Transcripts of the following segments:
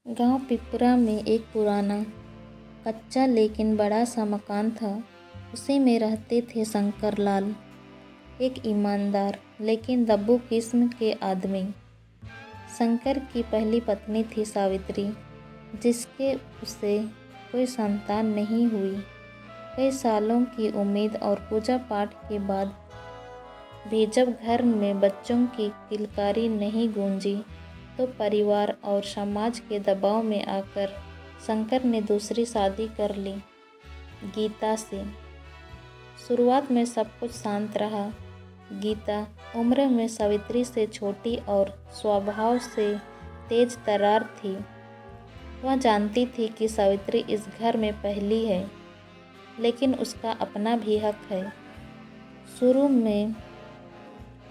गांव पिपरा में एक पुराना कच्चा लेकिन बड़ा सा मकान था। उसी में रहते थे शंकर लाल, एक ईमानदार लेकिन दब्बू किस्म के आदमी। शंकर की पहली पत्नी थी सावित्री, जिसके उसे कोई संतान नहीं हुई। कई सालों की उम्मीद और पूजा पाठ के बाद भी जब घर में बच्चों की किलकारी नहीं गूंजी, तो परिवार और समाज के दबाव में आकर शंकर ने दूसरी शादी कर ली, गीता से। शुरुआत में सब कुछ शांत रहा। गीता उम्र में सावित्री से छोटी और स्वभाव से तेज तर्रार थी। वह जानती थी कि सावित्री इस घर में पहली है, लेकिन उसका अपना भी हक है। शुरू में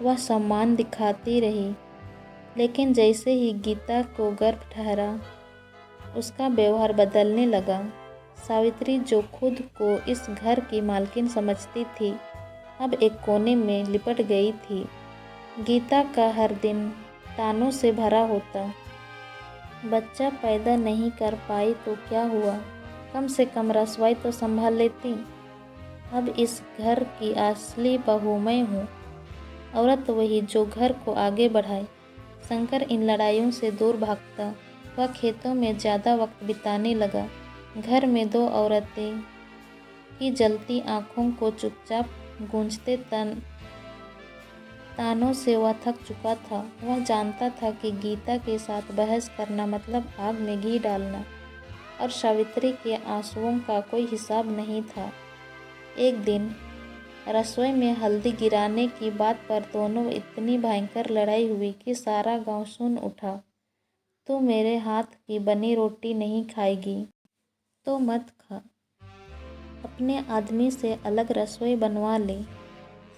वह सम्मान दिखाती रही, लेकिन जैसे ही गीता को गर्भ ठहरा, उसका व्यवहार बदलने लगा। सावित्री, जो खुद को इस घर की मालकिन समझती थी, अब एक कोने में लिपट गई थी। गीता का हर दिन तानों से भरा होता। बच्चा पैदा नहीं कर पाई तो क्या हुआ, कम से कम रसोई तो संभाल लेती। अब इस घर की असली बहू मैं हूँ, औरत वही जो घर को आगे बढ़ाए। शंकर इन लड़ाइयों से दूर भागता। वह खेतों में ज़्यादा वक्त बिताने लगा। घर में दो औरतें की जलती आंखों को चुपचाप गूंजते तानों से वह थक चुका था। वह जानता था कि गीता के साथ बहस करना मतलब आग में घी डालना, और सावित्री के आंसुओं का कोई हिसाब नहीं था। एक दिन रसोई में हल्दी गिराने की बात पर दोनों इतनी भयंकर लड़ाई हुई कि सारा गांव सुन उठा। तू मेरे हाथ की बनी रोटी नहीं खाएगी तो मत खा, अपने आदमी से अलग रसोई बनवा ले।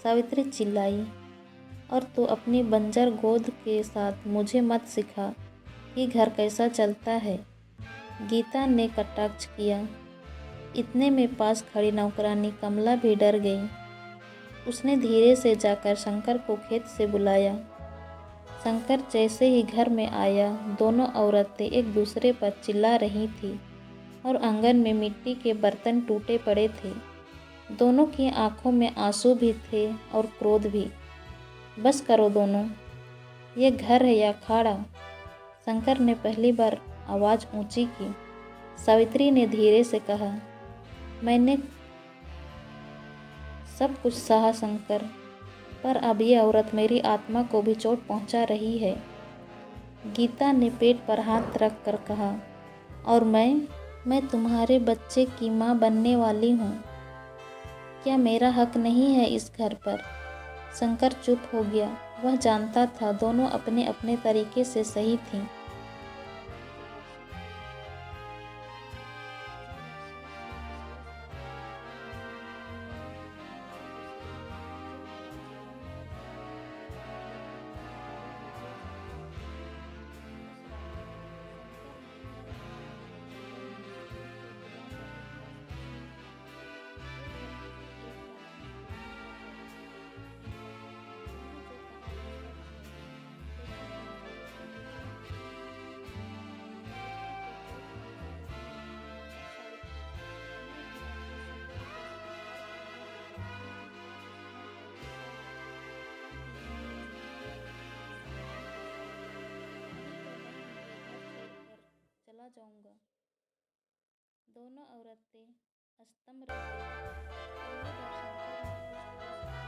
सावित्री चिल्लाई, और तू अपनी बंजर गोद के साथ मुझे मत सिखा कि घर कैसा चलता है। गीता ने कटाक्ष किया। इतने में पास खड़ी नौकरानी कमला भी डर गई। उसने धीरे से जाकर शंकर को खेत से बुलाया। शंकर जैसे ही घर में आया, दोनों औरतें एक दूसरे पर चिल्ला रही थीं और आंगन में मिट्टी के बर्तन टूटे पड़े थे। दोनों की आंखों में आंसू भी थे और क्रोध भी। बस करो दोनों, ये घर है या अखाड़ा? शंकर ने पहली बार आवाज़ ऊंची की। सावित्री ने धीरे से कहा, मैंने सब कुछ सहा शंकर, पर अब ये औरत मेरी आत्मा को भी चोट पहुंचा रही है। गीता ने पेट पर हाथ रख कर कहा, और मैं तुम्हारे बच्चे की माँ बनने वाली हूँ। क्या मेरा हक नहीं है इस घर पर? शंकर चुप हो गया। वह जानता था दोनों अपने अपने तरीके से सही थीं। चला जाऊंगा। दोनों औरतें स्तंभ रह गईं। पहली बार शंकर ने कुछ ठोस कहा।